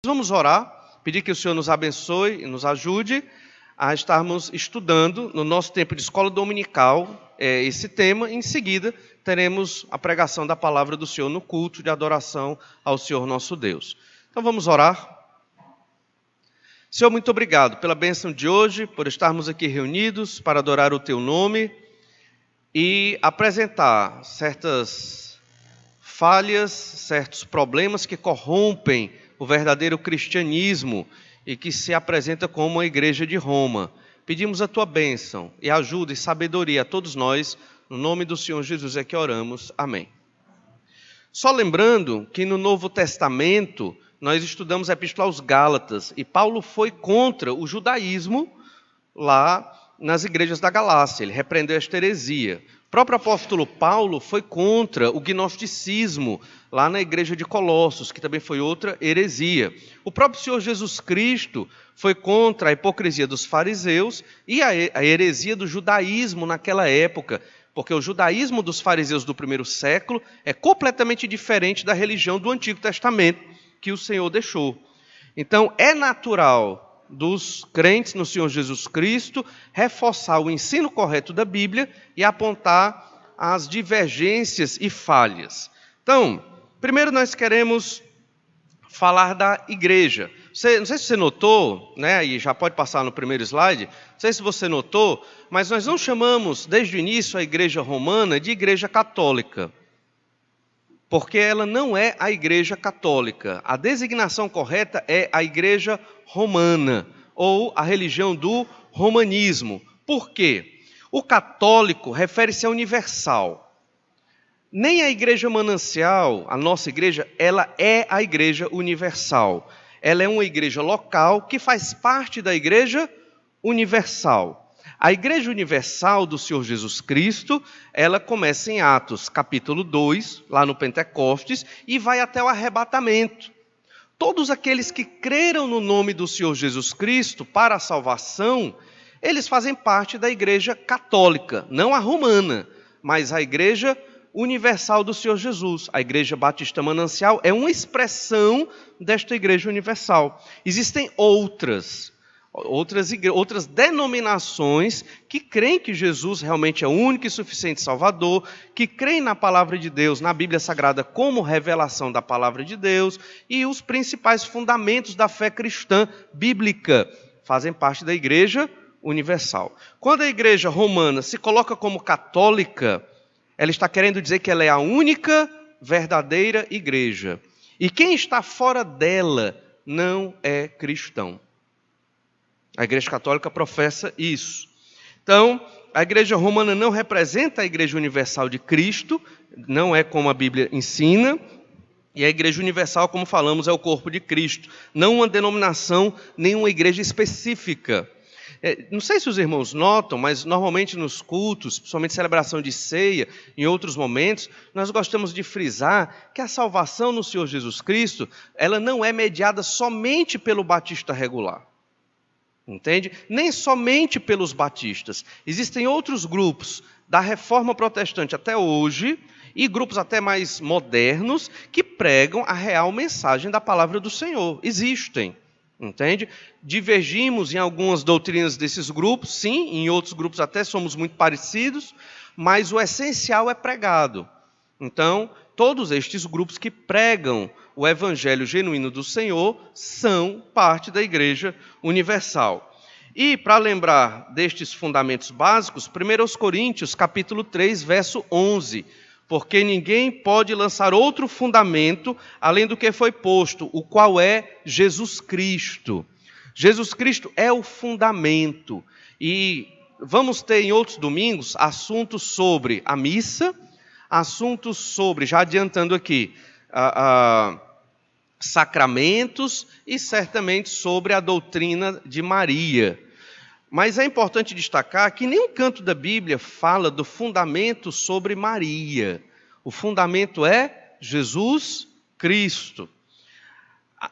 Vamos orar, pedir que o Senhor nos abençoe e nos ajude a estarmos estudando no nosso tempo de escola dominical esse tema. Em seguida, teremos a pregação da palavra do Senhor no culto de adoração ao Senhor nosso Deus. Então vamos orar. Senhor, muito obrigado pela bênção de hoje, por estarmos aqui reunidos para adorar o Teu nome e apresentar certas falhas, certos problemas que corrompem o verdadeiro cristianismo e que se apresenta como a igreja de Roma. Pedimos a tua bênção e ajuda e sabedoria a todos nós, no nome do Senhor Jesus é que oramos. Amém. Só lembrando que no Novo Testamento nós estudamos a Epístola aos Gálatas e Paulo foi contra o judaísmo lá nas igrejas da Galácia, ele repreendeu esta heresia. O próprio apóstolo Paulo foi contra o gnosticismo lá na igreja de Colossos, que também foi outra heresia. O próprio Senhor Jesus Cristo foi contra a hipocrisia dos fariseus e a heresia do judaísmo naquela época, porque o judaísmo dos fariseus do primeiro século é completamente diferente da religião do Antigo Testamento que o Senhor deixou. Então é natural dos crentes no Senhor Jesus Cristo reforçar o ensino correto da Bíblia e apontar as divergências e falhas. Então, primeiro nós queremos falar da igreja. Não sei se você notou, né, e já pode passar no primeiro slide, não sei se você notou, mas nós não chamamos desde o início a igreja romana de igreja católica, porque ela não é a igreja católica. A designação correta é a igreja romana, ou a religião do romanismo. Por quê? O católico refere-se a universal. Nem a igreja manancial, a nossa igreja, ela é a igreja universal. Ela é uma igreja local que faz parte da igreja universal. A igreja universal do Senhor Jesus Cristo, ela começa em Atos capítulo 2, lá no Pentecostes, e vai até o arrebatamento. Todos aqueles que creram no nome do Senhor Jesus Cristo para a salvação, eles fazem parte da igreja católica, não a romana, mas a igreja universal do Senhor Jesus. A igreja batista manancial é uma expressão desta igreja universal. Existem outras denominações que creem que Jesus realmente é o único e suficiente Salvador, que creem na palavra de Deus, na Bíblia Sagrada como revelação da palavra de Deus, e os principais fundamentos da fé cristã bíblica fazem parte da igreja universal. Quando a igreja romana se coloca como católica, ela está querendo dizer que ela é a única verdadeira igreja. E quem está fora dela não é cristão. A igreja católica professa isso. Então, a igreja romana não representa a igreja universal de Cristo, não é como a Bíblia ensina, e a igreja universal, como falamos, é o corpo de Cristo, não uma denominação, nem uma igreja específica. Não sei se os irmãos notam, mas normalmente nos cultos, principalmente celebração de ceia, em outros momentos, nós gostamos de frisar que a salvação no Senhor Jesus Cristo, ela não é mediada somente pelo batista regular. Entende? Nem somente pelos batistas. Existem outros grupos da Reforma Protestante até hoje, e grupos até mais modernos, que pregam a real mensagem da palavra do Senhor. Existem. Entende? Divergimos em algumas doutrinas desses grupos, sim, em outros grupos até somos muito parecidos, mas o essencial é pregado. Então, todos estes grupos que pregam o evangelho genuíno do Senhor são parte da igreja universal. E, para lembrar destes fundamentos básicos, 1 Coríntios, capítulo 3, verso 11, porque ninguém pode lançar outro fundamento além do que foi posto, o qual é Jesus Cristo. Jesus Cristo é o fundamento. E vamos ter em outros domingos assuntos sobre a missa, assuntos sobre, já adiantando aqui, sacramentos e certamente sobre a doutrina de Maria. Mas é importante destacar que nenhum canto da Bíblia fala do fundamento sobre Maria. O fundamento é Jesus Cristo.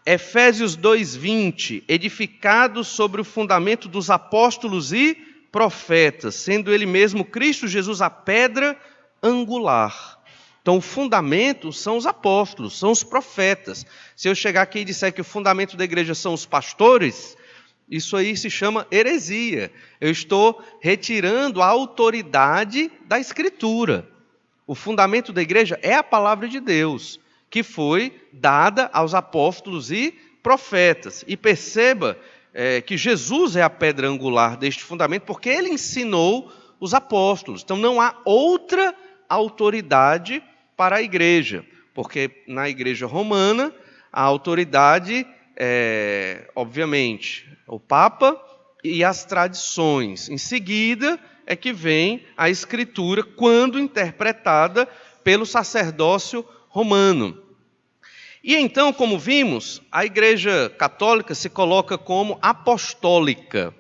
Efésios 2:20, edificados sobre o fundamento dos apóstolos e profetas, sendo ele mesmo Cristo Jesus a pedra angular. Então, o fundamento são os apóstolos, são os profetas. Se eu chegar aqui e disser que o fundamento da igreja são os pastores, isso aí se chama heresia. Eu estou retirando a autoridade da Escritura. O fundamento da igreja é a palavra de Deus, que foi dada aos apóstolos e profetas. E perceba que Jesus é a pedra angular deste fundamento, porque ele ensinou os apóstolos. Então não há outra autoridade para a igreja, porque na igreja romana a autoridade obviamente, o Papa e as tradições. Em seguida é que vem a Escritura, quando interpretada pelo sacerdócio romano. E então, como vimos, a Igreja Católica se coloca como apostólica.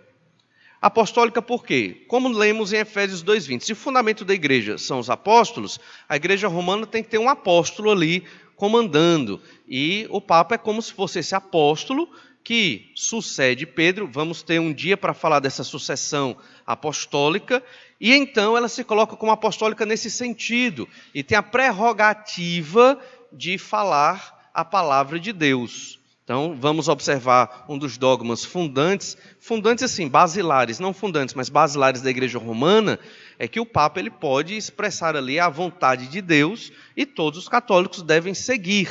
Apostólica por quê? Como lemos em Efésios 2:20, se o fundamento da igreja são os apóstolos, a Igreja Romana tem que ter um apóstolo ali comandando. E o Papa é como se fosse esse apóstolo que sucede Pedro. Vamos ter um dia para falar dessa sucessão apostólica. E então ela se coloca como apostólica nesse sentido. E tem a prerrogativa de falar a palavra de Deus. Então, vamos observar um dos dogmas fundantes assim, basilares, não fundantes, mas basilares da Igreja Romana, é que o Papa ele pode expressar ali a vontade de Deus e todos os católicos devem seguir.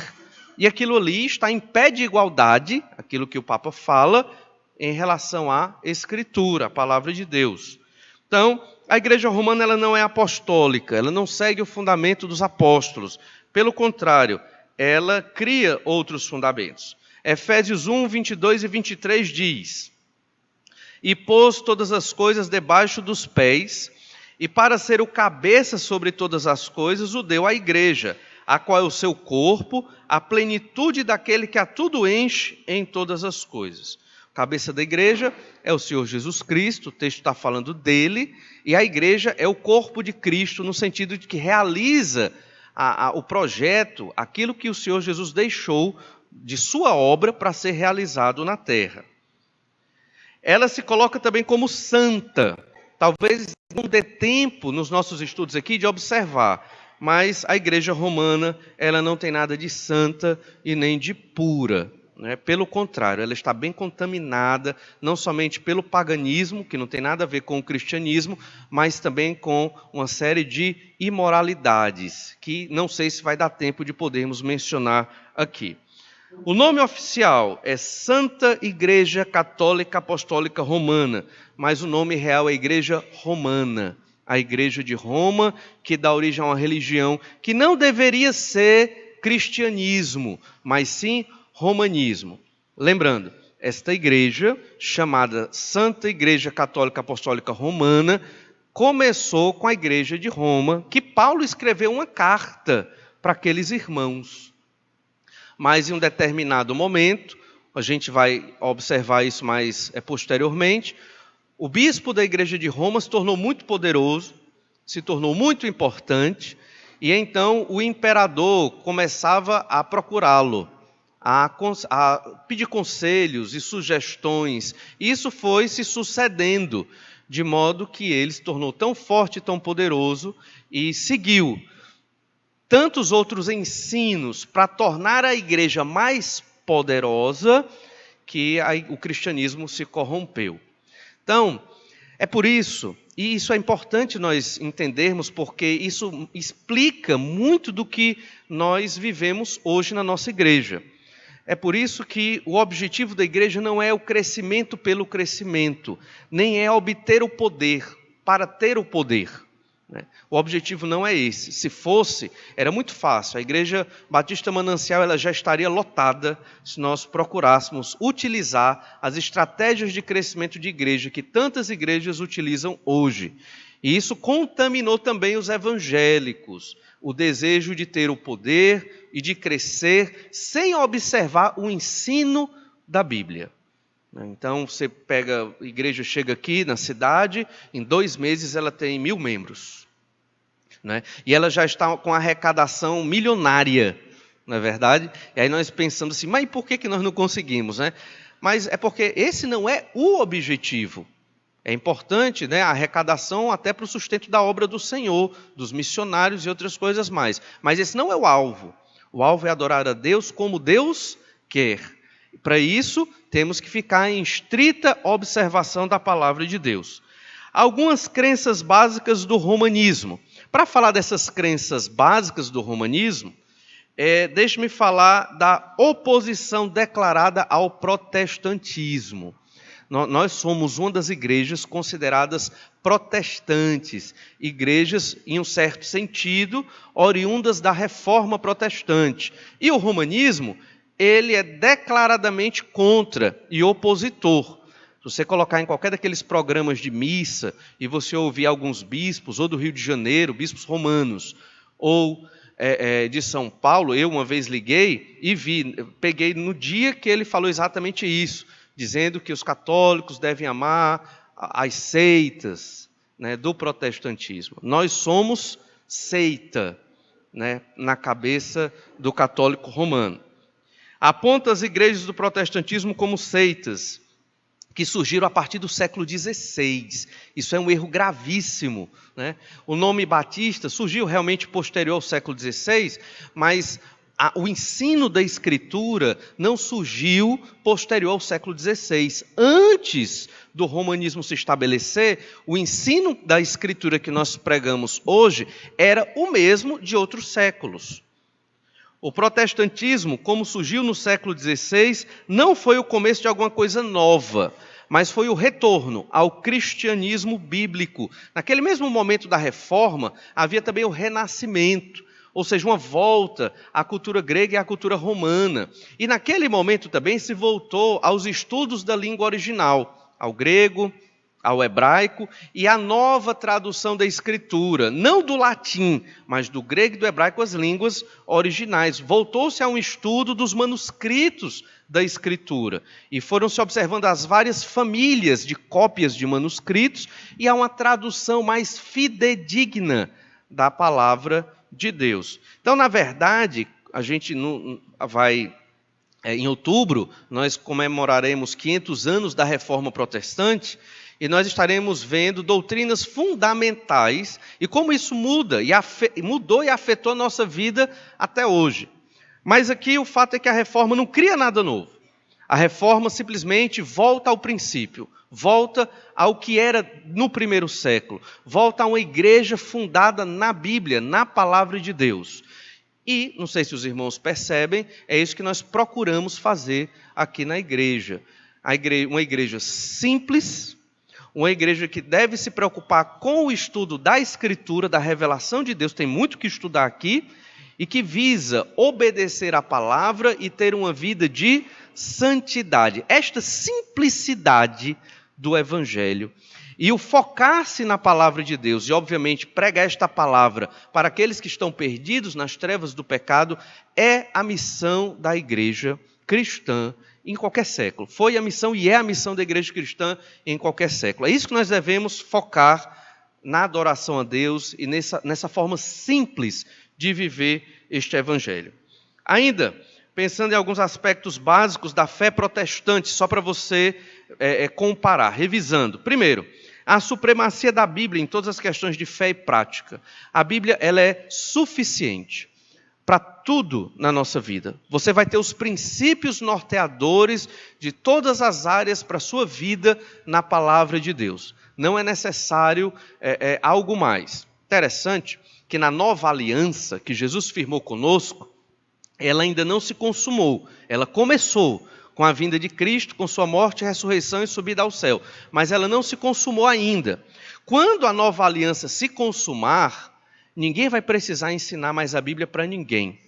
E aquilo ali está em pé de igualdade, aquilo que o Papa fala, em relação à Escritura, a palavra de Deus. Então, a Igreja Romana ela não é apostólica, ela não segue o fundamento dos apóstolos. Pelo contrário, ela cria outros fundamentos. Efésios 1, 22 e 23 diz: E pôs todas as coisas debaixo dos pés, e para ser o cabeça sobre todas as coisas, o deu à igreja, a qual é o seu corpo, a plenitude daquele que a tudo enche em todas as coisas. O cabeça da igreja é o Senhor Jesus Cristo, o texto está falando dele, e a igreja é o corpo de Cristo, no sentido de que realiza o projeto, aquilo que o Senhor Jesus deixou de sua obra para ser realizado na terra. Ela se coloca também como santa. Talvez não dê tempo nos nossos estudos aqui de observar, mas a Igreja Romana ela não tem nada de santa e nem de pura. Pelo contrário, ela está bem contaminada, não somente pelo paganismo, que não tem nada a ver com o cristianismo, mas também com uma série de imoralidades, que não sei se vai dar tempo de podermos mencionar aqui. O nome oficial é Santa Igreja Católica Apostólica Romana, mas o nome real é Igreja Romana, a Igreja de Roma, que dá origem a uma religião que não deveria ser cristianismo, mas sim romanismo. Lembrando, esta igreja, chamada Santa Igreja Católica Apostólica Romana, começou com a Igreja de Roma, que Paulo escreveu uma carta para aqueles irmãos. Mas em um determinado momento, a gente vai observar isso mais posteriormente, o bispo da Igreja de Roma se tornou muito poderoso, se tornou muito importante, e então o imperador começava a procurá-lo, a pedir conselhos e sugestões. Isso foi se sucedendo, de modo que ele se tornou tão forte e tão poderoso e seguiu tantos outros ensinos para tornar a igreja mais poderosa que o cristianismo se corrompeu. Então, é por isso, e isso é importante nós entendermos, porque isso explica muito do que nós vivemos hoje na nossa igreja. É por isso que o objetivo da igreja não é o crescimento pelo crescimento, nem é obter o poder para ter o poder. O objetivo não é esse. Se fosse, era muito fácil. A Igreja Batista Manancial ela já estaria lotada se nós procurássemos utilizar as estratégias de crescimento de igreja que tantas igrejas utilizam hoje. E isso contaminou também os evangélicos, o desejo de ter o poder e de crescer sem observar o ensino da Bíblia. Então, você pega, a igreja chega aqui na cidade, em 2 meses ela tem 1.000 membros. E ela já está com arrecadação milionária, não é verdade? E aí nós pensamos assim, mas por que nós não conseguimos? Mas é porque esse não é o objetivo. É importante, né, a arrecadação até para o sustento da obra do Senhor, dos missionários e outras coisas mais. Mas esse não é o alvo. O alvo é adorar a Deus como Deus quer. Para isso, temos que ficar em estrita observação da palavra de Deus. Algumas crenças básicas do romanismo. Para falar dessas crenças básicas do romanismo, deixe-me falar da oposição declarada ao protestantismo. Nós somos uma das igrejas consideradas protestantes, igrejas, em um certo sentido, oriundas da reforma protestante. E o romanismo, ele é declaradamente contra e opositor. Se você colocar em qualquer daqueles programas de missa e você ouvir alguns bispos, ou do Rio de Janeiro, bispos romanos, ou de São Paulo, eu uma vez liguei e peguei no dia que ele falou exatamente isso, dizendo que os católicos devem amar as seitas, né, do protestantismo. Nós somos seita, né, na cabeça do católico romano. Aponta as igrejas do protestantismo como seitas, que surgiram a partir do século XVI. Isso é um erro gravíssimo, né? O nome batista surgiu realmente posterior ao século XVI, mas o ensino da Escritura não surgiu posterior ao século XVI. Antes do romanismo se estabelecer, o ensino da Escritura que nós pregamos hoje era o mesmo de outros séculos. O protestantismo, como surgiu no século XVI, não foi o começo de alguma coisa nova, mas foi o retorno ao cristianismo bíblico. Naquele mesmo momento da reforma, havia também o renascimento, ou seja, uma volta à cultura grega e à cultura romana. E naquele momento também se voltou aos estudos da língua original, ao grego, ao hebraico e à nova tradução da Escritura, não do latim, mas do grego e do hebraico, as línguas originais. Voltou-se a um estudo dos manuscritos da Escritura e foram-se observando as várias famílias de cópias de manuscritos e a uma tradução mais fidedigna da palavra de Deus. Então, na verdade, a gente em outubro, nós comemoraremos 500 anos da Reforma Protestante e nós estaremos vendo doutrinas fundamentais e como isso mudou e afetou a nossa vida até hoje. Mas aqui o fato é que a Reforma não cria nada novo. A Reforma simplesmente volta ao princípio, volta ao que era no primeiro século, volta a uma igreja fundada na Bíblia, na Palavra de Deus. E, não sei se os irmãos percebem, é isso que nós procuramos fazer aqui na igreja. Uma igreja simples, uma igreja que deve se preocupar com o estudo da Escritura, da revelação de Deus, tem muito que estudar aqui, e que visa obedecer à palavra e ter uma vida de santidade. Esta simplicidade do Evangelho e o focar-se na palavra de Deus e, obviamente, pregar esta palavra para aqueles que estão perdidos nas trevas do pecado é a missão da igreja cristã em qualquer século. Foi a missão e é a missão da igreja cristã em qualquer século. É isso que nós devemos focar na adoração a Deus e nessa forma simples de viver este Evangelho. Ainda, pensando em alguns aspectos básicos da fé protestante, só para você comparar, revisando. Primeiro, a supremacia da Bíblia em todas as questões de fé e prática. A Bíblia ela é suficiente para tudo na nossa vida. Você vai ter os princípios norteadores de todas as áreas para a sua vida na palavra de Deus. Não é necessário algo mais. Interessante que na nova aliança que Jesus firmou conosco, ela ainda não se consumou. Ela começou com a vinda de Cristo, com sua morte, ressurreição e subida ao céu. Mas ela não se consumou ainda. Quando a nova aliança se consumar, ninguém vai precisar ensinar mais a Bíblia para ninguém.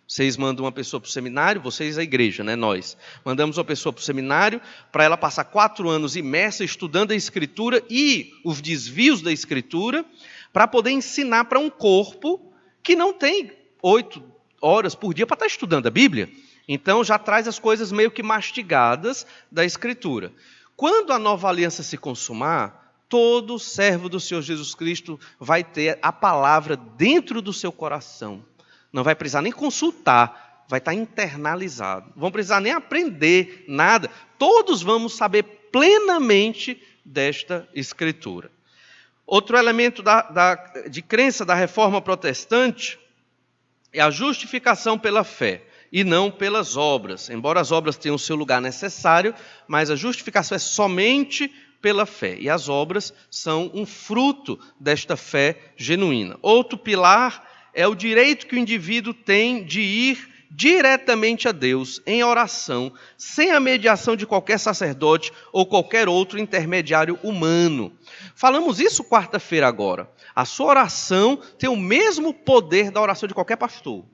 Vocês mandam uma pessoa para o seminário, vocês a igreja, né? Nós. Mandamos uma pessoa para o seminário para ela passar 4 anos imersa estudando a Escritura e os desvios da Escritura para poder ensinar para um corpo que não tem 8 horas por dia para estar estudando a Bíblia. Então já traz as coisas meio que mastigadas da Escritura. Quando a nova aliança se consumar, todo servo do Senhor Jesus Cristo vai ter a palavra dentro do seu coração. Não vai precisar nem consultar, vai estar internalizado. Não vão precisar nem aprender nada. Todos vamos saber plenamente desta Escritura. Outro elemento de crença da reforma protestante é a justificação pela fé e não pelas obras. Embora as obras tenham o seu lugar necessário, mas a justificação é somente pela fé. E as obras são um fruto desta fé genuína. Outro pilar é o direito que o indivíduo tem de ir diretamente a Deus em oração, sem a mediação de qualquer sacerdote ou qualquer outro intermediário humano. Falamos isso quarta-feira agora. A sua oração tem o mesmo poder da oração de qualquer pastor.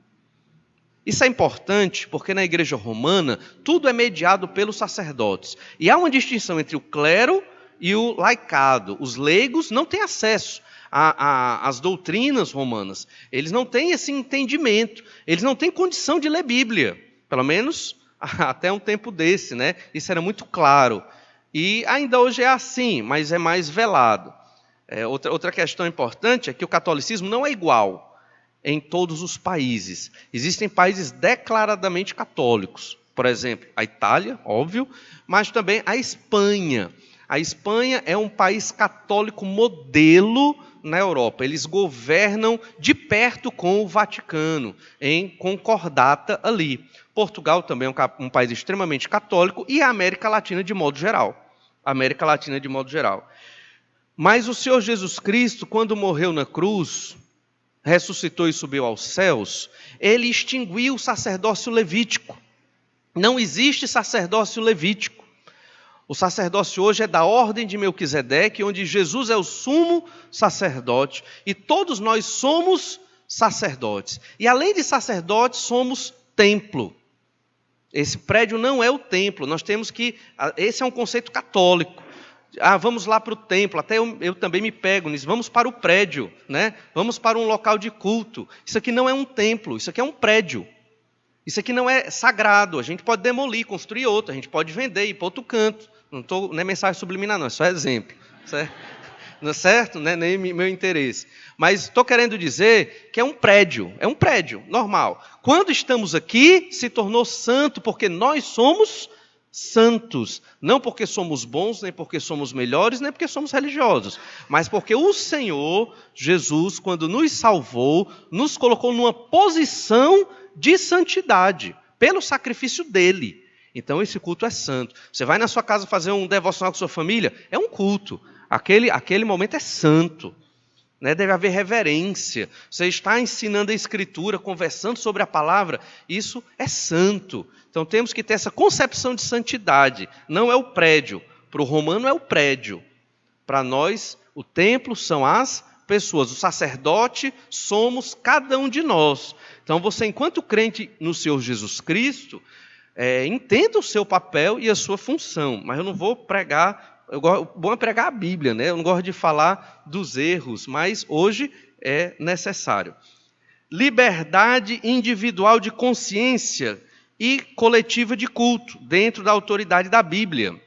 Isso é importante porque na igreja romana tudo é mediado pelos sacerdotes. E há uma distinção entre o clero e o laicado. Os leigos não têm acesso às doutrinas romanas. Eles não têm esse entendimento. Eles não têm condição de ler Bíblia. Pelo menos até um tempo desse, né? Isso era muito claro. E ainda hoje é assim, mas é mais velado. Outra questão importante é que o catolicismo não é igual em todos os países. Existem países declaradamente católicos. Por exemplo, a Itália, óbvio, mas também a Espanha. A Espanha é um país católico modelo na Europa. Eles governam de perto com o Vaticano, em concordata ali. Portugal também é um país extremamente católico e a América Latina de modo geral. Mas o Senhor Jesus Cristo, quando morreu na cruz, ressuscitou e subiu aos céus, ele extinguiu o sacerdócio levítico. Não existe sacerdócio levítico. O sacerdócio hoje é da ordem de Melquisedeque, onde Jesus é o sumo sacerdote, e todos nós somos sacerdotes. E além de sacerdotes, somos templo. Esse prédio não é o templo, esse é um conceito católico. Vamos lá para o templo, até eu também me pego nisso, vamos para o prédio, né? Vamos para um local de culto. Isso aqui não é um templo, isso aqui é um prédio. Isso aqui não é sagrado, a gente pode demolir, construir outro, a gente pode vender e ir para outro canto. Não é mensagem subliminar não, é só exemplo. Certo? Não é certo? Não é nem meu interesse. Mas estou querendo dizer que é um prédio normal. Quando estamos aqui, se tornou santo, porque nós somos santos. Não porque somos bons, nem porque somos melhores, nem porque somos religiosos. Mas porque o Senhor Jesus, quando nos salvou, nos colocou numa posição de santidade, pelo sacrifício dele. Então esse culto é santo. Você vai na sua casa fazer um devocional com sua família, é um culto. Aquele momento é santo. Né? Deve haver reverência. Você está ensinando a Escritura, conversando sobre a palavra, isso é santo. Então temos que ter essa concepção de santidade. Não é o prédio. Para o romano é o prédio. Para nós, o templo são as pessoas. O sacerdote somos cada um de nós. Então você, enquanto crente no Senhor Jesus Cristo, entenda o seu papel e a sua função. Mas eu não vou pregar... Bom é pregar a Bíblia, né? Eu não gosto de falar dos erros, mas hoje é necessário. Liberdade individual de consciência e coletiva de culto, dentro da autoridade da Bíblia.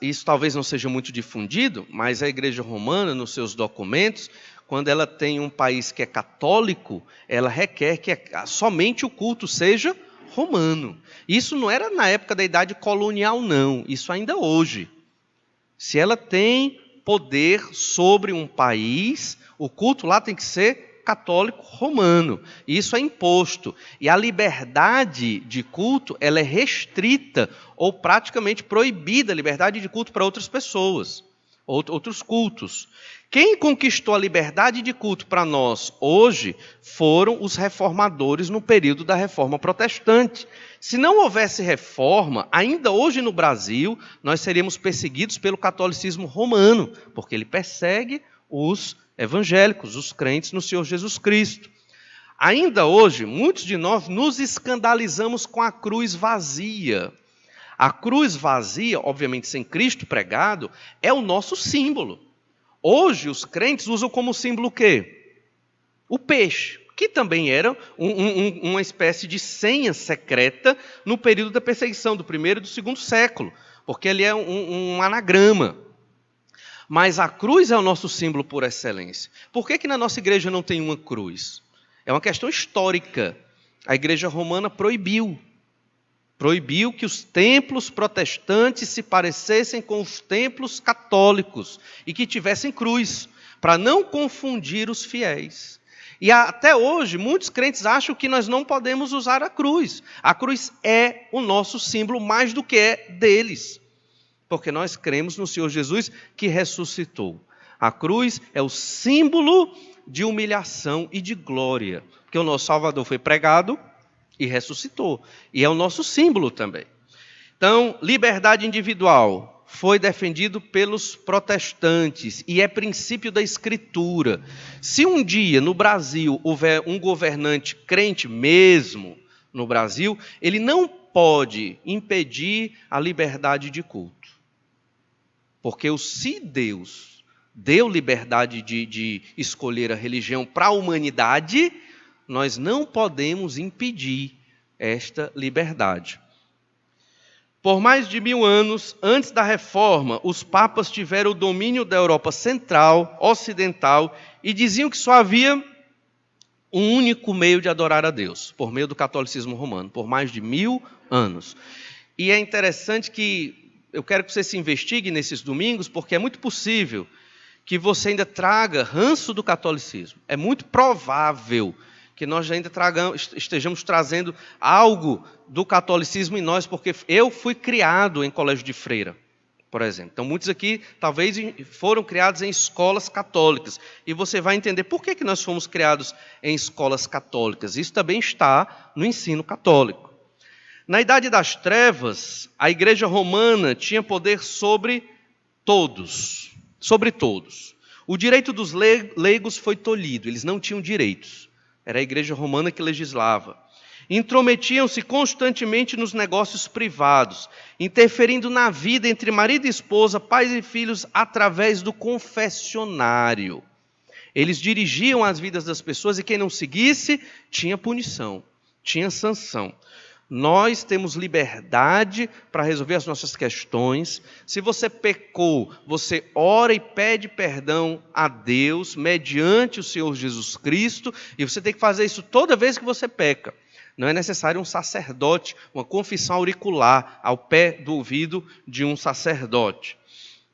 Isso talvez não seja muito difundido, mas a Igreja Romana, nos seus documentos, quando ela tem um país que é católico, ela requer que somente o culto seja romano. Isso não era na época da idade colonial, não. Isso ainda hoje. Se ela tem poder sobre um país, o culto lá tem que ser católico romano. Isso é imposto. E a liberdade de culto, ela é restrita ou praticamente proibida, a liberdade de culto para outras pessoas, outros cultos. Quem conquistou a liberdade de culto para nós hoje foram os reformadores no período da Reforma Protestante. Se não houvesse reforma, ainda hoje no Brasil, nós seríamos perseguidos pelo catolicismo romano, porque ele persegue os evangélicos, os crentes no Senhor Jesus Cristo. Ainda hoje, muitos de nós nos escandalizamos com a cruz vazia. A cruz vazia, obviamente sem Cristo pregado, é o nosso símbolo. Hoje, os crentes usam como símbolo o quê? O peixe, que também era uma espécie de senha secreta no período da perseguição, do primeiro e do segundo século, porque ele é um anagrama. Mas a cruz é o nosso símbolo por excelência. Por que na nossa igreja não tem uma cruz? É uma questão histórica. A igreja romana proibiu. Proibiu que os templos protestantes se parecessem com os templos católicos e que tivessem cruz, para não confundir os fiéis. E até hoje, muitos crentes acham que nós não podemos usar a cruz. A cruz é o nosso símbolo mais do que é deles, porque nós cremos no Senhor Jesus que ressuscitou. A cruz é o símbolo de humilhação e de glória, porque o nosso Salvador foi pregado e ressuscitou, e é o nosso símbolo também. Então, liberdade individual foi defendido pelos protestantes e é princípio da Escritura. Se um dia no Brasil houver um governante crente mesmo no Brasil, ele não pode impedir a liberdade de culto. Porque se Deus deu liberdade de escolher a religião para a humanidade, nós não podemos impedir esta liberdade. Por mais de 1000 anos, antes da Reforma, os papas tiveram o domínio da Europa Central, Ocidental, e diziam que só havia um único meio de adorar a Deus, por meio do catolicismo romano, por mais de 1000 anos. E é interessante que eu quero que você se investigue nesses domingos, porque é muito possível que você ainda traga ranço do catolicismo. É muito provável que nós ainda estejamos trazendo algo do catolicismo em nós, porque eu fui criado em colégio de freira, por exemplo. Então, muitos aqui talvez foram criados em escolas católicas. E você vai entender por que nós fomos criados em escolas católicas. Isso também está no ensino católico. Na Idade das Trevas, a Igreja Romana tinha poder sobre todos. Sobre todos. O direito dos leigos foi tolhido, eles não tinham direitos. Era a Igreja Romana que legislava. Intrometiam-se constantemente nos negócios privados, interferindo na vida entre marido e esposa, pais e filhos, através do confessionário. Eles dirigiam as vidas das pessoas e quem não seguisse tinha punição, tinha sanção. Nós temos liberdade para resolver as nossas questões. Se você pecou, você ora e pede perdão a Deus mediante o Senhor Jesus Cristo, e você tem que fazer isso toda vez que você peca. Não é necessário um sacerdote, uma confissão auricular ao pé do ouvido de um sacerdote.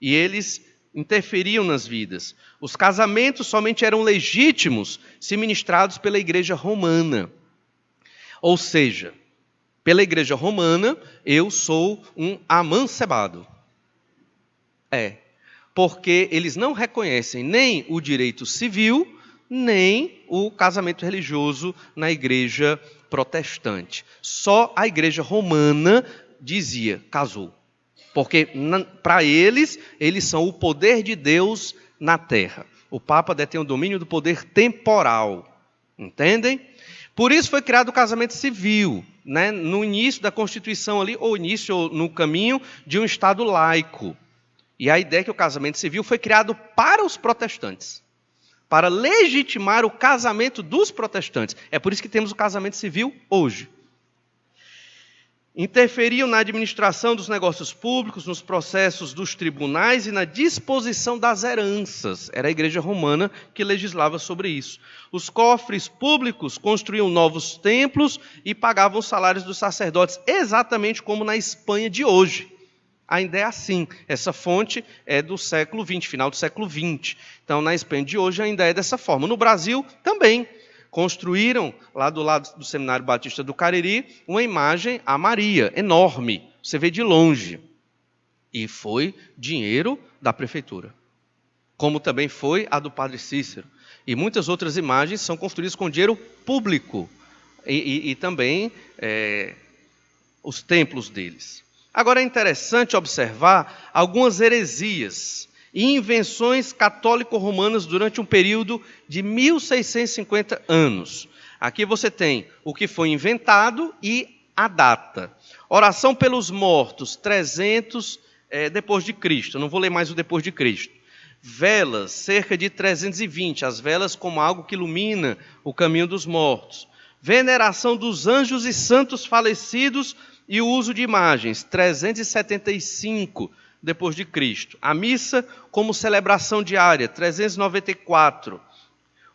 E eles interferiam nas vidas. Os casamentos somente eram legítimos se ministrados pela Igreja Romana. Ou seja, pela Igreja Romana, eu sou um amancebado. Porque eles não reconhecem nem o direito civil, nem o casamento religioso na Igreja protestante. Só a Igreja Romana dizia, casou. Porque para eles são o poder de Deus na terra. O Papa detém o domínio do poder temporal. Entendem? Por isso foi criado o casamento civil, né? No início da Constituição ali, ou no caminho de um Estado laico. E a ideia é que o casamento civil foi criado para os protestantes, para legitimar o casamento dos protestantes. É por isso que temos o casamento civil hoje. Interferiam na administração dos negócios públicos, nos processos dos tribunais e na disposição das heranças. Era a Igreja Romana que legislava sobre isso. Os cofres públicos construíam novos templos e pagavam os salários dos sacerdotes, exatamente como na Espanha de hoje. Ainda é assim. Essa fonte é do século XX, final do século XX. Então, na Espanha de hoje ainda é dessa forma. No Brasil, também. Construíram, lá do lado do Seminário Batista do Cariri, uma imagem a Maria, enorme. Você vê de longe. E foi dinheiro da prefeitura. Como também foi a do Padre Cícero. E muitas outras imagens são construídas com dinheiro público. E também os templos deles. Agora é interessante observar algumas heresias e invenções católico-romanas durante um período de 1650 anos. Aqui você tem o que foi inventado e a data. Oração pelos mortos, 300 depois de Cristo. Eu não vou ler mais o depois de Cristo. Velas, cerca de 320. As velas como algo que ilumina o caminho dos mortos. Veneração dos anjos e santos falecidos e o uso de imagens, 375 depois de Cristo. A missa como celebração diária, 394.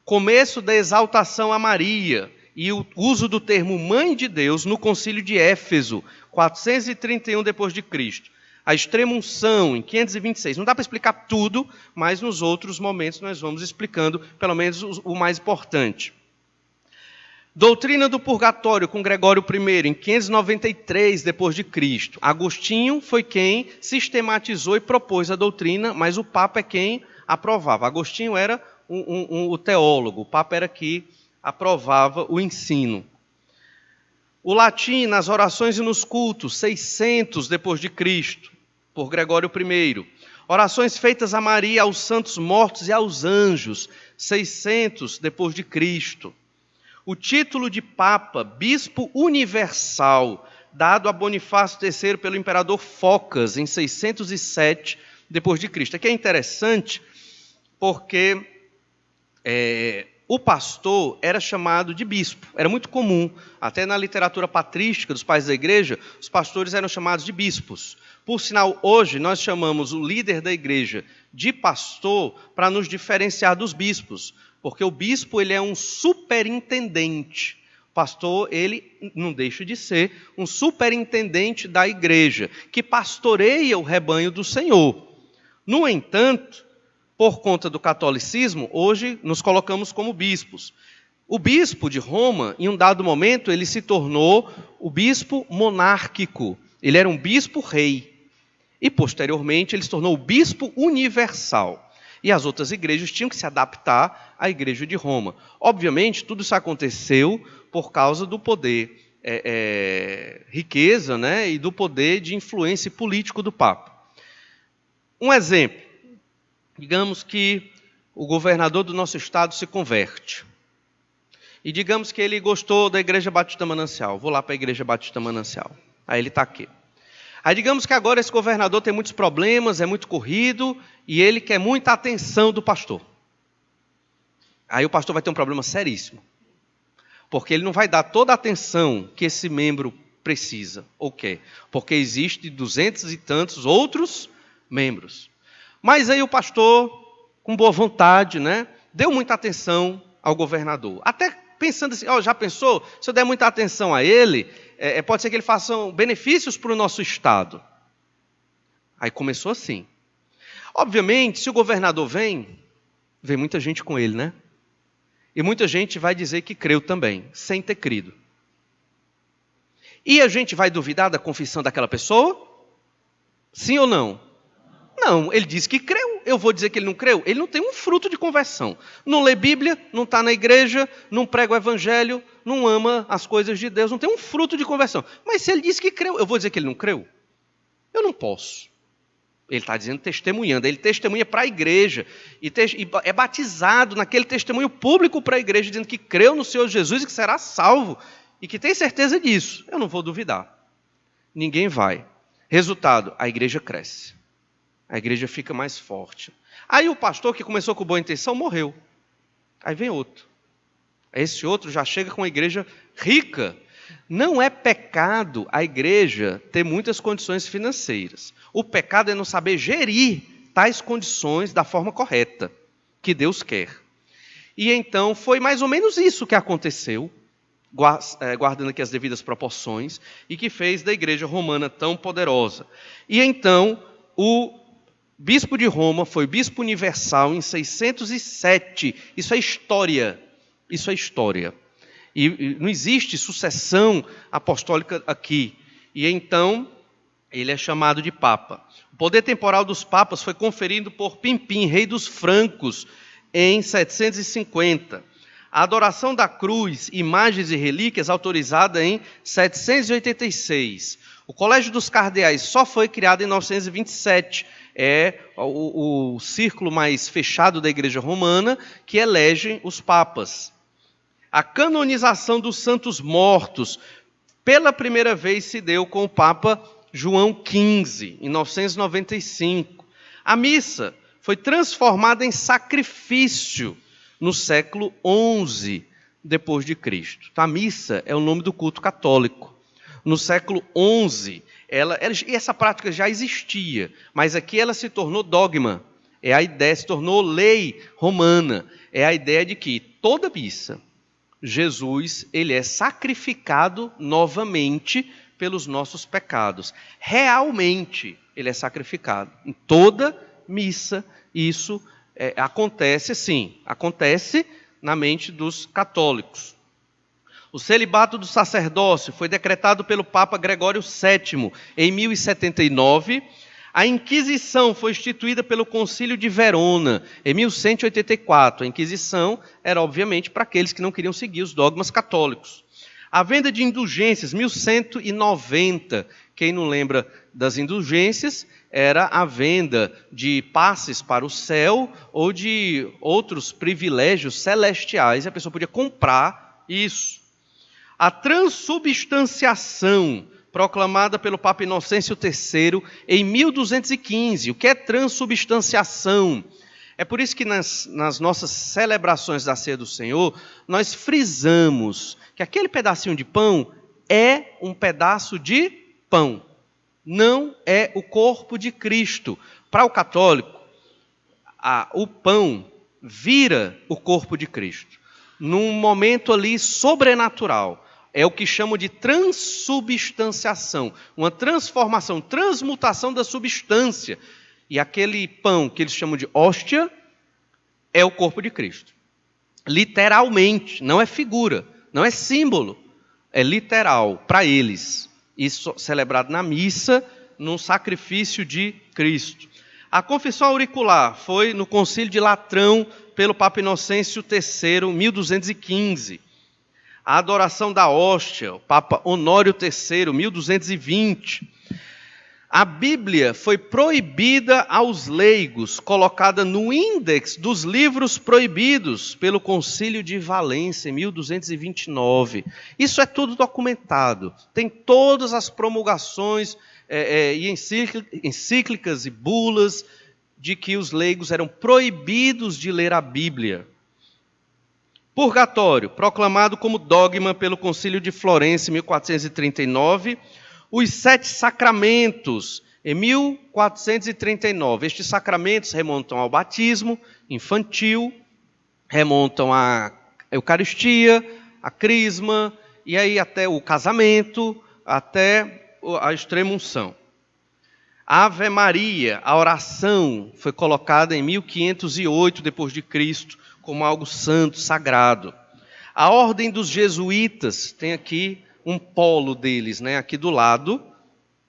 Começo da exaltação a Maria e o uso do termo Mãe de Deus no Concílio de Éfeso, 431 d.C. A extrema-unção, em 526. Não dá para explicar tudo, mas nos outros momentos nós vamos explicando, pelo menos o mais importante. Doutrina do purgatório, com Gregório I, em 593 d.C. Agostinho foi quem sistematizou e propôs a doutrina, mas o Papa é quem aprovava. Agostinho era o teólogo, o Papa era que aprovava o ensino. O latim nas orações e nos cultos, 600 d.C., por Gregório I. Orações feitas a Maria, aos santos mortos e aos anjos, 600 d.C. O título de Papa, Bispo Universal, dado a Bonifácio III pelo imperador Focas, em 607 d.C. Aqui é interessante porque o pastor era chamado de bispo. Era muito comum, até na literatura patrística dos pais da igreja, os pastores eram chamados de bispos. Por sinal, hoje nós chamamos o líder da igreja de pastor para nos diferenciar dos bispos, porque o bispo ele é um superintendente. O pastor ele não deixa de ser um superintendente da igreja, que pastoreia o rebanho do Senhor. No entanto, por conta do catolicismo, hoje nos colocamos como bispos. O bispo de Roma, em um dado momento, ele se tornou o bispo monárquico. Ele era um bispo-rei. E, posteriormente, ele se tornou o bispo universal. E as outras igrejas tinham que se adaptar à igreja de Roma. Obviamente, tudo isso aconteceu por causa do poder, riqueza, né, e do poder de influência político do Papa. Um exemplo. Digamos que o governador do nosso estado se converte. E digamos que ele gostou da Igreja Batista Manancial. Vou lá para a Igreja Batista Manancial. Aí ele está aqui. Aí digamos que agora esse governador tem muitos problemas, é muito corrido, e ele quer muita atenção do pastor. Aí o pastor vai ter um problema seríssimo. Porque ele não vai dar toda a atenção que esse membro precisa, ou quer. Porque existe 200 e tantos outros membros. Mas aí o pastor, com boa vontade, né, deu muita atenção ao governador. Até pensando assim, já pensou? Se eu der muita atenção a ele, pode ser que ele faça benefícios para o nosso estado. Aí começou assim. Obviamente, se o governador vem muita gente com ele, né? E muita gente vai dizer que creu também, sem ter crido. E a gente vai duvidar da confissão daquela pessoa? Sim ou não? Não, ele disse que creu. Eu vou dizer que ele não creu? Ele não tem um fruto de conversão. Não lê Bíblia, não está na igreja, não prega o evangelho, não ama as coisas de Deus, não tem um fruto de conversão. Mas se ele disse que creu, eu vou dizer que ele não creu? Eu não posso. Ele está dizendo testemunhando. Ele testemunha para a igreja. E é batizado naquele testemunho público para a igreja, dizendo que creu no Senhor Jesus e que será salvo. E que tem certeza disso. Eu não vou duvidar. Ninguém vai. Resultado, a igreja cresce. A igreja fica mais forte. Aí o pastor que começou com boa intenção morreu. Aí vem outro. Esse outro já chega com a igreja rica. Não é pecado a igreja ter muitas condições financeiras. O pecado é não saber gerir tais condições da forma correta que Deus quer. E então foi mais ou menos isso que aconteceu, guardando aqui as devidas proporções, e que fez da igreja romana tão poderosa. E então o bispo de Roma foi bispo universal em 607. Isso é história. Isso é história. E não existe sucessão apostólica aqui. E então, ele é chamado de Papa. O poder temporal dos papas foi conferido por Pimpim, rei dos francos, em 750. A adoração da cruz, imagens e relíquias, autorizada em 786. O Colégio dos Cardeais só foi criado em 927. É o círculo mais fechado da Igreja Romana que elege os papas. A canonização dos santos mortos, pela primeira vez, se deu com o Papa João XV, em 995. A missa foi transformada em sacrifício no século XI depois de Cristo. A missa é o nome do culto católico. No século XI, essa prática já existia, mas aqui ela se tornou dogma. É a ideia, se tornou lei romana. É a ideia de que toda missa, Jesus, ele é sacrificado novamente pelos nossos pecados. Realmente, ele é sacrificado. Em toda missa, isso acontece, sim. Acontece na mente dos católicos. O celibato do sacerdócio foi decretado pelo Papa Gregório VII em 1079. A Inquisição foi instituída pelo Concílio de Verona em 1184. A Inquisição era, obviamente, para aqueles que não queriam seguir os dogmas católicos. A venda de indulgências, 1190. Quem não lembra das indulgências, era a venda de passes para o céu ou de outros privilégios celestiais. A pessoa podia comprar isso. A transubstanciação, proclamada pelo Papa Inocêncio III em 1215. O que é transubstanciação? É por isso que nas nossas celebrações da Ceia do Senhor, nós frisamos que aquele pedacinho de pão é um pedaço de pão, não é o corpo de Cristo. Para o católico, o pão vira o corpo de Cristo, num momento ali sobrenatural. É o que chamam de transubstanciação, uma transformação, transmutação da substância. E aquele pão que eles chamam de hóstia é o corpo de Cristo. Literalmente, não é figura, não é símbolo, é literal para eles. Isso celebrado na missa, num sacrifício de Cristo. A confissão auricular foi no Concílio de Latrão pelo Papa Inocêncio III, 1215. A adoração da hóstia, o Papa Honório III, 1220. A Bíblia foi proibida aos leigos, colocada no índex dos livros proibidos pelo Concílio de Valência, em 1229. Isso é tudo documentado. Tem todas as promulgações e encíclicas e bulas de que os leigos eram proibidos de ler a Bíblia. Purgatório, proclamado como dogma pelo Concílio de Florença, em 1439. Os 7 sacramentos, em 1439. Estes sacramentos remontam ao batismo infantil, remontam à Eucaristia, à Crisma, e aí até o casamento, até a extrema-unção. A Ave Maria, a oração, foi colocada em 1508 d.C., como algo santo, sagrado. A Ordem dos Jesuítas, tem aqui um polo deles, aqui do lado,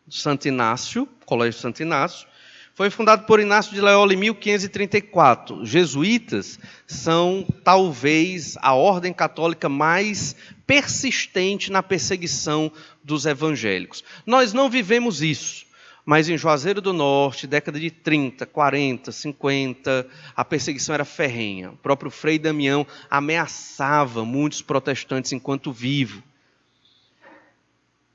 Santo Inácio, Colégio Santo Inácio, foi fundado por Inácio de Loyola em 1534. Os jesuítas são, talvez, a ordem católica mais persistente na perseguição dos evangélicos. Nós não vivemos isso. Mas em Juazeiro do Norte, década de 30, 40, 50, a perseguição era ferrenha. O próprio Frei Damião ameaçava muitos protestantes enquanto vivo.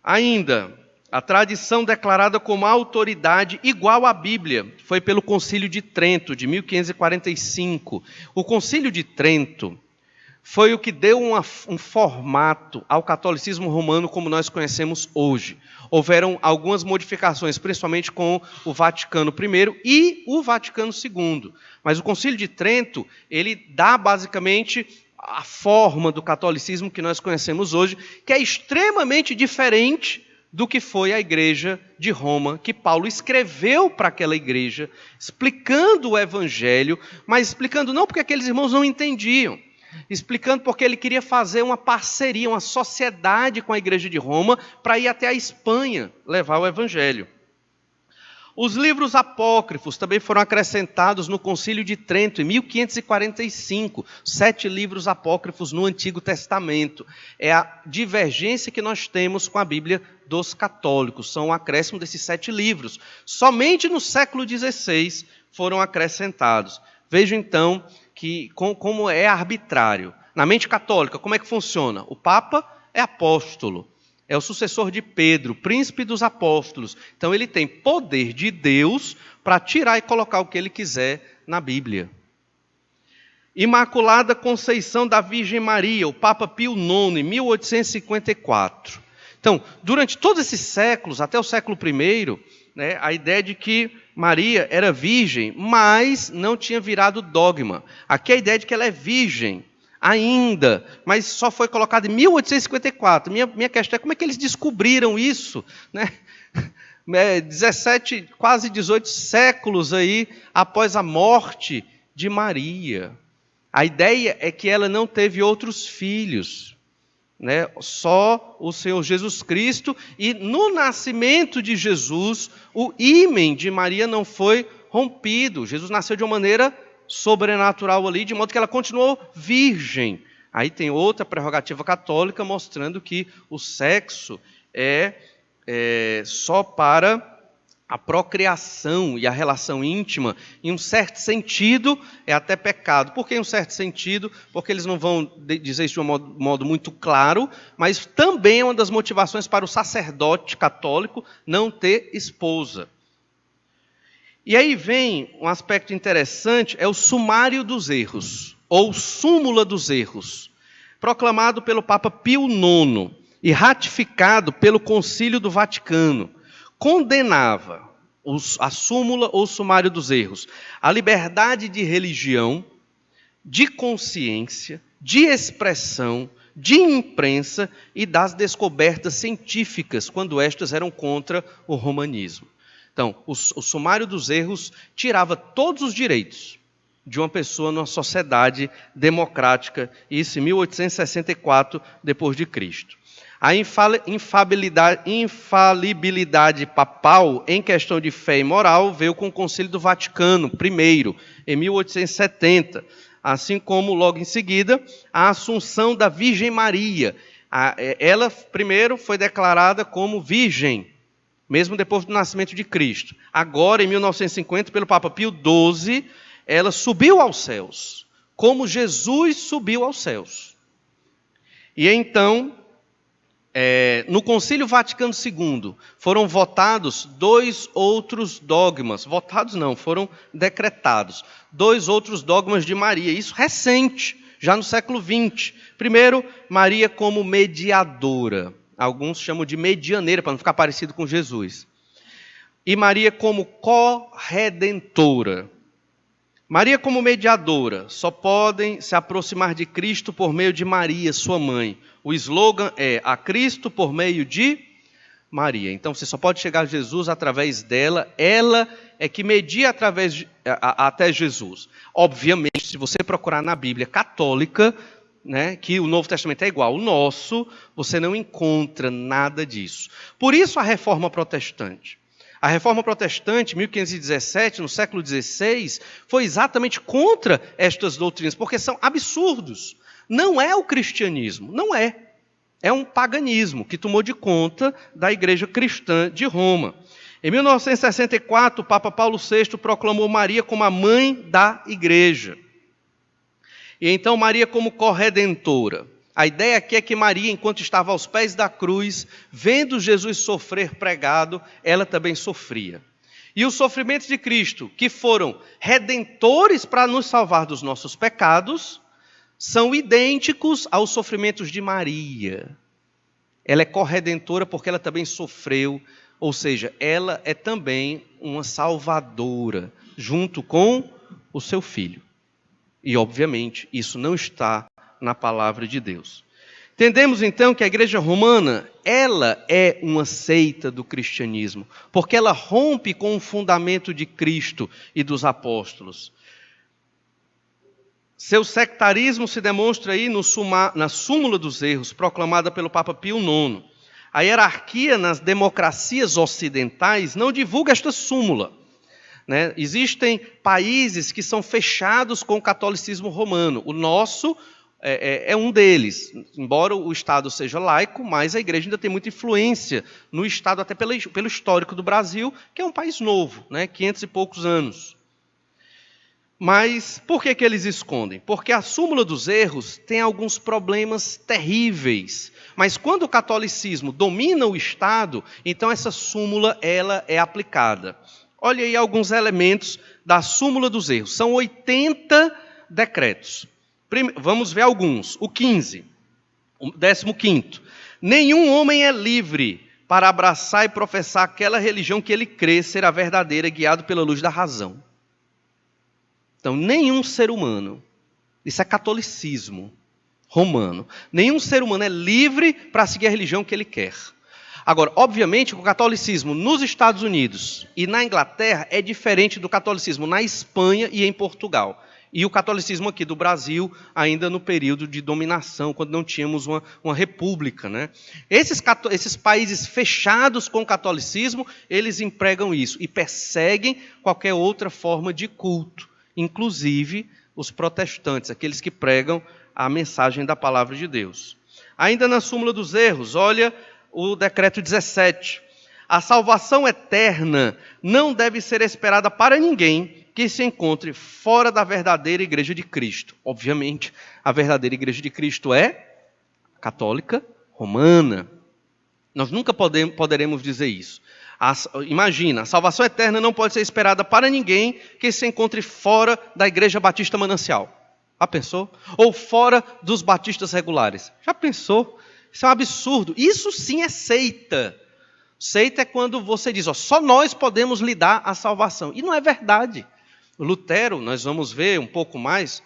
Ainda, a tradição declarada como autoridade igual à Bíblia foi pelo Concílio de Trento, de 1545. O Concílio de Trento foi o que deu um formato ao catolicismo romano como nós conhecemos hoje. Houveram algumas modificações, principalmente com o Vaticano I e o Vaticano II. Mas o Concílio de Trento, ele dá basicamente a forma do catolicismo que nós conhecemos hoje, que é extremamente diferente do que foi a igreja de Roma, que Paulo escreveu para aquela igreja, explicando o evangelho, mas explicando não porque aqueles irmãos não entendiam, explicando porque ele queria fazer uma parceria, uma sociedade com a igreja de Roma para ir até a Espanha levar o evangelho. Os livros apócrifos também foram acrescentados no Concílio de Trento, em 1545. 7 livros apócrifos no Antigo Testamento. É a divergência que nós temos com a Bíblia dos católicos. São o acréscimo desses 7 livros. Somente no século XVI foram acrescentados. Veja então que como é arbitrário. Na mente católica, como é que funciona? O Papa é apóstolo, é o sucessor de Pedro, príncipe dos apóstolos. Então ele tem poder de Deus para tirar e colocar o que ele quiser na Bíblia. Imaculada Conceição da Virgem Maria, o Papa Pio IX, em 1854. Então, durante todos esses séculos, até o século I, a ideia de que Maria era virgem, mas não tinha virado dogma. Aqui a ideia de que ela é virgem ainda, mas só foi colocado em 1854. Minha questão é como é que eles descobriram isso, né? 17, quase 18 séculos aí após a morte de Maria. A ideia é que ela não teve outros filhos, né? Só o Senhor Jesus Cristo, e no nascimento de Jesus, o ímen de Maria não foi rompido. Jesus nasceu de uma maneira sobrenatural ali, de modo que ela continuou virgem. Aí tem outra prerrogativa católica mostrando que o sexo é só para a procriação e a relação íntima, em um certo sentido, é até pecado. Por que em um certo sentido? Porque eles não vão dizer isso de um modo muito claro, mas também é uma das motivações para o sacerdote católico não ter esposa. E aí vem um aspecto interessante, é o sumário dos erros, ou súmula dos erros, proclamado pelo Papa Pio IX e ratificado pelo Concílio do Vaticano. Condenava a súmula ou sumário dos erros, a liberdade de religião, de consciência, de expressão, de imprensa e das descobertas científicas, quando estas eram contra o romanismo. Então, o sumário dos erros tirava todos os direitos de uma pessoa numa sociedade democrática, isso em 1864, depois de Cristo. A infalibilidade papal em questão de fé e moral veio com o Concílio do Vaticano I, em 1870, assim como, logo em seguida, a Assunção da Virgem Maria. Ela, primeiro, foi declarada como virgem, mesmo depois do nascimento de Cristo. Agora, em 1950, pelo Papa Pio XII, ela subiu aos céus, como Jesus subiu aos céus. E então, no Concílio Vaticano II, foram votados 2 outros dogmas. Votados não, foram decretados. 2 outros dogmas de Maria, isso recente, já no século XX. Primeiro, Maria como mediadora. Alguns chamam de medianeira, para não ficar parecido com Jesus. E Maria como corredentora. Maria como mediadora, só podem se aproximar de Cristo por meio de Maria, sua mãe. O slogan é: a Cristo por meio de Maria. Então você só pode chegar a Jesus através dela, ela é que media até Jesus. Obviamente, se você procurar na Bíblia católica, né, que o Novo Testamento é igual ao nosso, você não encontra nada disso. Por isso a Reforma Protestante. A Reforma Protestante, 1517, no século XVI, foi exatamente contra estas doutrinas, porque são absurdos. Não é o cristianismo, não é. É um paganismo que tomou de conta da Igreja Cristã de Roma. Em 1964, o Papa Paulo VI proclamou Maria como a mãe da Igreja. E então Maria como corredentora. A ideia aqui é que Maria, enquanto estava aos pés da cruz, vendo Jesus sofrer pregado, ela também sofria. E os sofrimentos de Cristo, que foram redentores para nos salvar dos nossos pecados, são idênticos aos sofrimentos de Maria. Ela é corredentora porque ela também sofreu, ou seja, ela é também uma salvadora, junto com o seu filho. E, obviamente, isso não está na palavra de Deus. Entendemos, então, que a Igreja Romana, ela é uma seita do cristianismo, porque ela rompe com o fundamento de Cristo e dos apóstolos. Seu sectarismo se demonstra aí na súmula dos erros, proclamada pelo Papa Pio IX. A hierarquia nas democracias ocidentais não divulga esta súmula. Né? Existem países que são fechados com o catolicismo romano. O nosso é um deles. Embora o Estado seja laico, mas a igreja ainda tem muita influência no Estado, até pelo histórico do Brasil, que é um país novo, né? 500 e poucos anos. Mas por que eles escondem? Porque a súmula dos erros tem alguns problemas terríveis. Mas quando o catolicismo domina o Estado, então essa súmula ela é aplicada. Olha aí alguns elementos da súmula dos erros. São 80 decretos. Vamos ver alguns. O 15, o 15º. Nenhum homem é livre para abraçar e professar aquela religião que ele crê ser a verdadeira, guiado pela luz da razão. Então, nenhum ser humano. Isso é catolicismo. romano. Nenhum ser humano é livre para seguir a religião que ele quer. Agora, obviamente, o catolicismo nos Estados Unidos e na Inglaterra é diferente do catolicismo na Espanha e em Portugal. E o catolicismo aqui do Brasil, ainda no período de dominação, quando não tínhamos uma república, né? Esses países fechados com o catolicismo, eles empregam isso e perseguem qualquer outra forma de culto, inclusive os protestantes, aqueles que pregam a mensagem da palavra de Deus. Ainda na súmula dos erros, olha o decreto 17. A salvação eterna não deve ser esperada para ninguém que se encontre fora da verdadeira igreja de Cristo. Obviamente, a verdadeira igreja de Cristo é católica romana. Nós nunca poderemos dizer isso. Imagina, a salvação eterna não pode ser esperada para ninguém que se encontre fora da igreja batista manancial. Já pensou? Ou fora dos batistas regulares. Já pensou? Isso é um absurdo. Isso sim é seita. Seita é quando você diz, só nós podemos lhe dar a salvação. E não é verdade. Lutero, nós vamos ver um pouco mais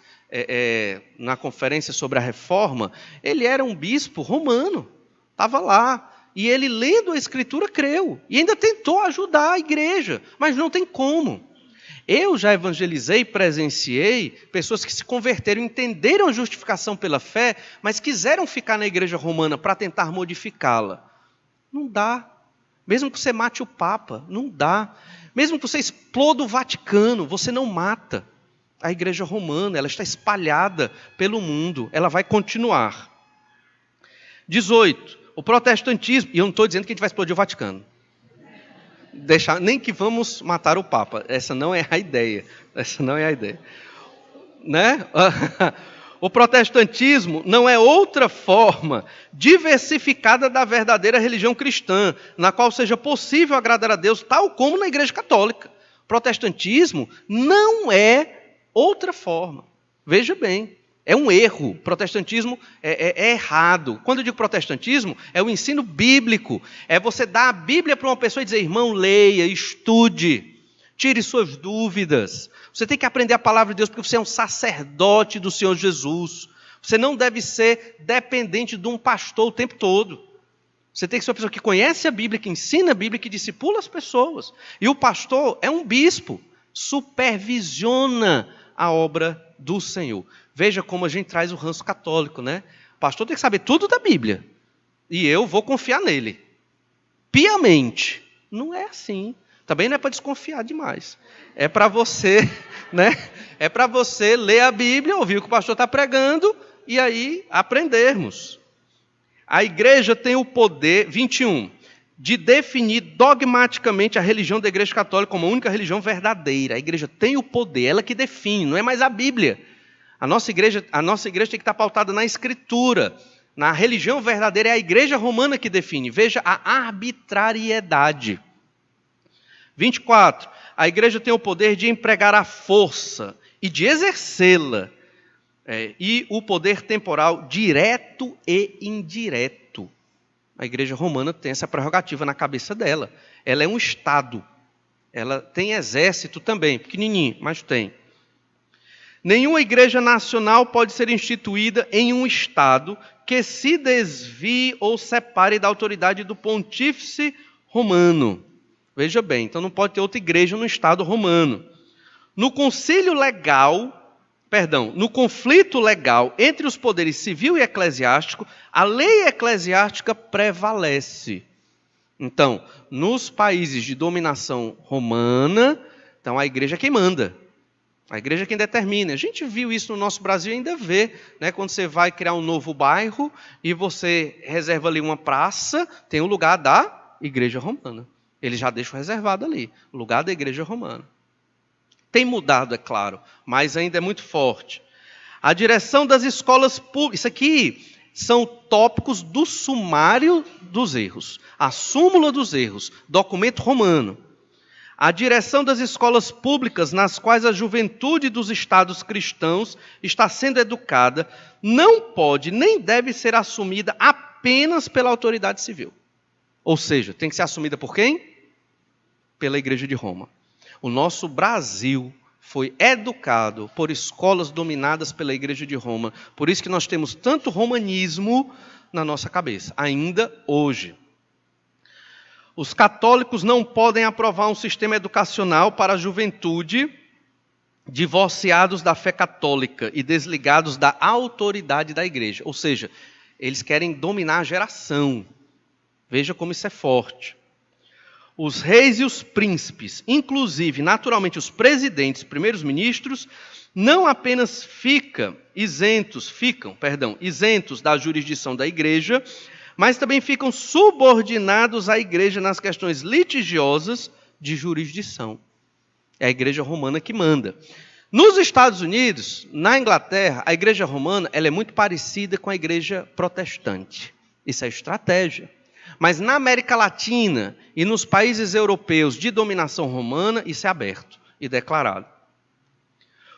na conferência sobre a reforma, ele era um bispo romano. Estava lá. E ele, lendo a Escritura, creu. E ainda tentou ajudar a igreja. Mas não tem como. Eu já evangelizei, presenciei pessoas que se converteram, entenderam a justificação pela fé, mas quiseram ficar na igreja romana para tentar modificá-la. Não dá. Mesmo que você mate o Papa, não dá. Mesmo que você exploda o Vaticano, você não mata a igreja romana. Ela está espalhada pelo mundo. Ela vai continuar. 18. O protestantismo. E eu não estou dizendo que a gente vai explodir o Vaticano. Nem que vamos matar o Papa. Essa não é a ideia. Essa não é a ideia. Né? O protestantismo não é outra forma diversificada da verdadeira religião cristã, na qual seja possível agradar a Deus, tal como na Igreja Católica. O protestantismo não é outra forma. Veja bem. É um erro. Protestantismo é errado. Quando eu digo protestantismo, é o ensino bíblico. É você dar a Bíblia para uma pessoa e dizer, irmão, leia, estude, tire suas dúvidas. Você tem que aprender a palavra de Deus porque você é um sacerdote do Senhor Jesus. Você não deve ser dependente de um pastor o tempo todo. Você tem que ser uma pessoa que conhece a Bíblia, que ensina a Bíblia, que discipula as pessoas. E o pastor é um bispo, supervisiona a obra do Senhor. Veja como a gente traz o ranço católico, né? O pastor tem que saber tudo da Bíblia. E eu vou confiar nele. Piamente. Não é assim. Também não é para desconfiar demais. É para você, né? É para você ler a Bíblia, ouvir o que o pastor está pregando e aí aprendermos. A igreja tem o poder, 21, de definir dogmaticamente a religião da Igreja Católica como a única religião verdadeira. A igreja tem o poder, ela que define, não é mais a Bíblia. A nossa igreja tem que estar pautada na Escritura. Na religião verdadeira é a igreja romana que define. Veja a arbitrariedade. 24. A igreja tem o poder de empregar a força e de exercê-la. E o poder temporal direto e indireto. A igreja romana tem essa prerrogativa na cabeça dela. Ela é um Estado. Ela tem exército também, pequenininho, mas tem. Nenhuma igreja nacional pode ser instituída em um Estado que se desvie ou separe da autoridade do pontífice romano. Veja bem, então não pode ter outra igreja no Estado romano. No conflito legal entre os poderes civil e eclesiástico, a lei eclesiástica prevalece. Então, nos países de dominação romana, então a igreja é quem manda. A igreja é quem determina. A gente viu isso no nosso Brasil e ainda vê, né? Quando você vai criar um novo bairro e você reserva ali uma praça, tem o lugar da igreja romana. Eles já deixam reservado ali, o lugar da igreja romana. Tem mudado, é claro, mas ainda é muito forte. A direção das escolas públicas. Isso aqui são tópicos do sumário dos erros. A súmula dos erros, documento romano. A direção das escolas públicas nas quais a juventude dos estados cristãos está sendo educada não pode nem deve ser assumida apenas pela autoridade civil. Ou seja, tem que ser assumida por quem? Pela Igreja de Roma. O nosso Brasil foi educado por escolas dominadas pela Igreja de Roma. Por isso que nós temos tanto romanismo na nossa cabeça, ainda hoje. Os católicos não podem aprovar um sistema educacional para a juventude divorciados da fé católica e desligados da autoridade da igreja. Ou seja, eles querem dominar a geração. Veja como isso é forte. Os reis e os príncipes, inclusive, naturalmente, os presidentes, primeiros ministros, não apenas ficam isentos da jurisdição da igreja, mas também ficam subordinados à igreja nas questões litigiosas de jurisdição. É a igreja romana que manda. Nos Estados Unidos, na Inglaterra, a igreja romana ela é muito parecida com a igreja protestante. Isso é estratégia. Mas na América Latina e nos países europeus de dominação romana, isso é aberto e declarado.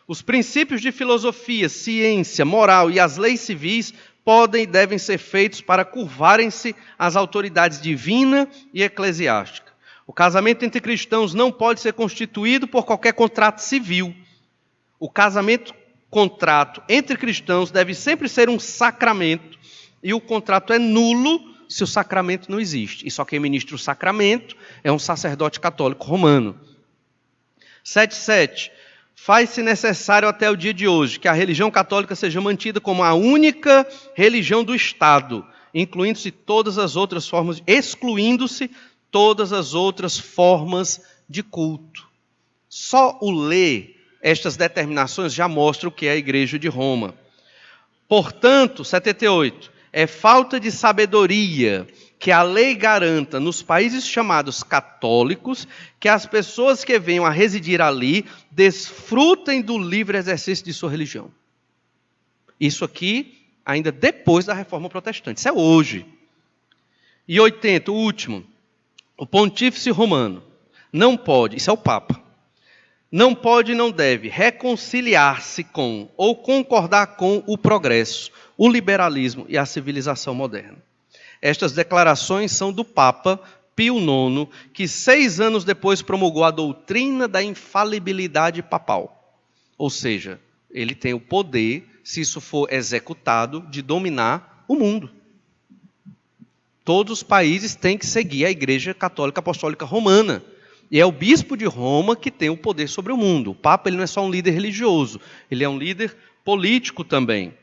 Os princípios de filosofia, ciência, moral e as leis civis podem e devem ser feitos para curvarem-se às autoridades divina e eclesiástica. O casamento entre cristãos não pode ser constituído por qualquer contrato civil. O contrato entre cristãos deve sempre ser um sacramento, e o contrato é nulo se o sacramento não existe. E só quem ministra o sacramento é um sacerdote católico romano. 7.7. Faz-se necessário até o dia de hoje que a religião católica seja mantida como a única religião do Estado, excluindo-se todas as outras formas de culto. Só o ler estas determinações já mostra o que é a Igreja de Roma. Portanto, 78, é falta de sabedoria que a lei garanta nos países chamados católicos que as pessoas que venham a residir ali desfrutem do livre exercício de sua religião. Isso aqui ainda depois da Reforma Protestante. Isso é hoje. E 80, o último. O pontífice romano não pode, isso é o Papa, não pode e não deve reconciliar-se com ou concordar com o progresso, o liberalismo e a civilização moderna. Estas declarações são do Papa Pio IX, que 6 anos depois promulgou a doutrina da infalibilidade papal. Ou seja, ele tem o poder, se isso for executado, de dominar o mundo. Todos os países têm que seguir a Igreja Católica Apostólica Romana. E é o bispo de Roma que tem o poder sobre o mundo. O Papa ele não é só um líder religioso, ele é um líder político também.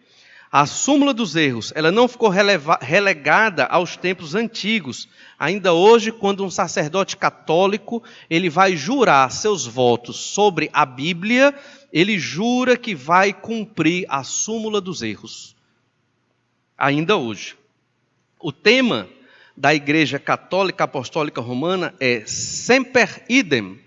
A súmula dos erros, ela não ficou relegada aos tempos antigos. Ainda hoje, quando um sacerdote católico ele vai jurar seus votos sobre a Bíblia, ele jura que vai cumprir a súmula dos erros. Ainda hoje. O tema da Igreja Católica Apostólica Romana é semper idem,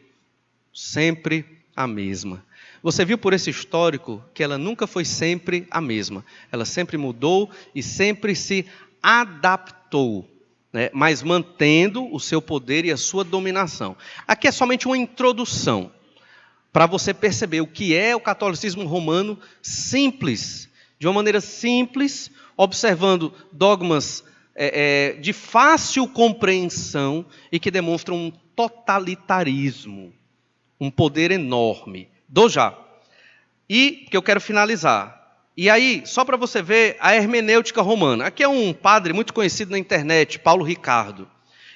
sempre a mesma. Você viu por esse histórico que ela nunca foi sempre a mesma. Ela sempre mudou e sempre se adaptou, né? Mas mantendo o seu poder e a sua dominação. Aqui é somente uma introdução para você perceber o que é o catolicismo romano simples, de uma maneira simples, observando dogmas de fácil compreensão e que demonstram um totalitarismo, um poder enorme. Dou já. E que eu quero finalizar. E aí, só para você ver a hermenêutica romana. Aqui é um padre muito conhecido na internet, Paulo Ricardo.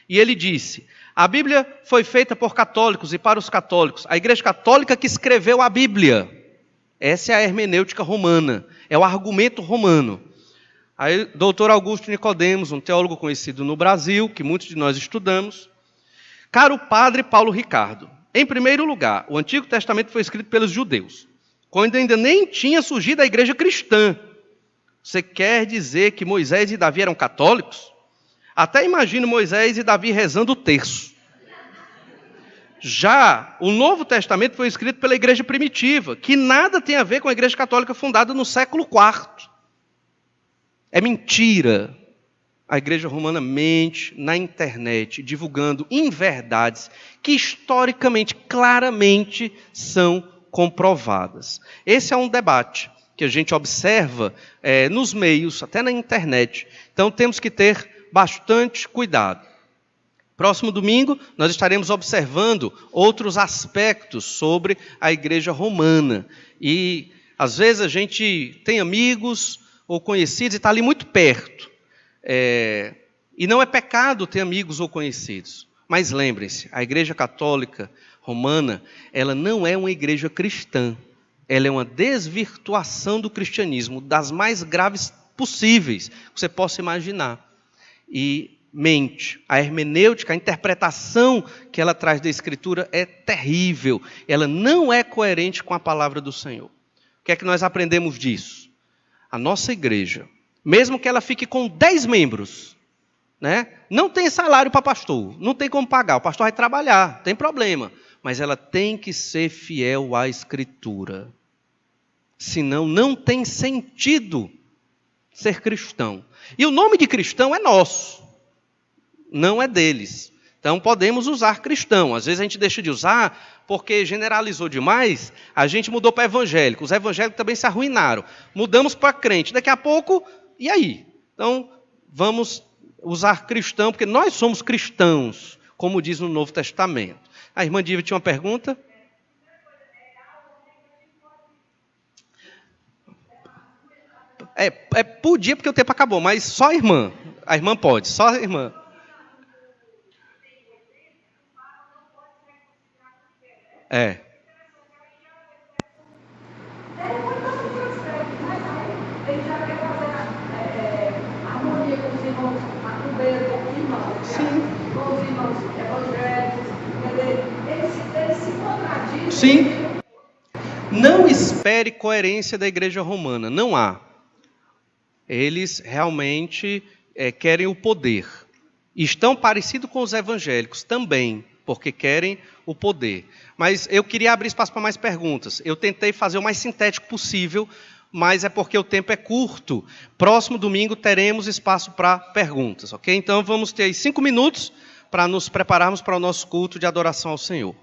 E ele disse, a Bíblia foi feita por católicos e para os católicos. A Igreja Católica que escreveu a Bíblia. Essa é a hermenêutica romana. É o argumento romano. Aí, doutor Augusto Nicodemos, um teólogo conhecido no Brasil, que muitos de nós estudamos. Caro padre Paulo Ricardo, em primeiro lugar, o Antigo Testamento foi escrito pelos judeus, quando ainda nem tinha surgido a igreja cristã. Você quer dizer que Moisés e Davi eram católicos? Até imagino Moisés e Davi rezando o terço. Já o Novo Testamento foi escrito pela igreja primitiva, que nada tem a ver com a igreja católica fundada no século IV. É mentira. A igreja romana mente na internet, divulgando inverdades que historicamente, claramente, são comprovadas. Esse é um debate que a gente observa nos meios, até na internet. Então temos que ter bastante cuidado. Próximo domingo, nós estaremos observando outros aspectos sobre a igreja romana. E, às vezes, a gente tem amigos ou conhecidos e está ali muito perto. E não é pecado ter amigos ou conhecidos. Mas lembrem-se, a igreja católica romana, ela não é uma igreja cristã. Ela é uma desvirtuação do cristianismo, das mais graves possíveis que você possa imaginar. E mente, a hermenêutica, a interpretação que ela traz da Escritura é terrível. Ela não é coerente com a palavra do Senhor. O que é que nós aprendemos disso? A nossa igreja, mesmo que ela fique com 10 membros, né, não tem salário para pastor, não tem como pagar, o pastor vai trabalhar, não tem problema. Mas ela tem que ser fiel à Escritura. Senão, não tem sentido ser cristão. E o nome de cristão é nosso, não é deles. Então, podemos usar cristão. Às vezes a gente deixa de usar porque generalizou demais, a gente mudou para evangélico. Os evangélicos também se arruinaram. Mudamos para crente. Daqui a pouco, e aí? Então, vamos usar cristão, porque nós somos cristãos, como diz no Novo Testamento. A irmã Diva tinha uma pergunta? Podia, porque o tempo acabou, mas só a irmã. A irmã pode, só a irmã. Sim. Não espere coerência da igreja romana, não há. Eles realmente querem o poder. Estão parecidos com os evangélicos também, porque querem o poder. Mas eu queria abrir espaço para mais perguntas. Eu tentei fazer o mais sintético possível, mas é porque o tempo é curto. Próximo domingo teremos espaço para perguntas, ok? Então vamos ter aí 5 minutos para nos prepararmos para o nosso culto de adoração ao Senhor.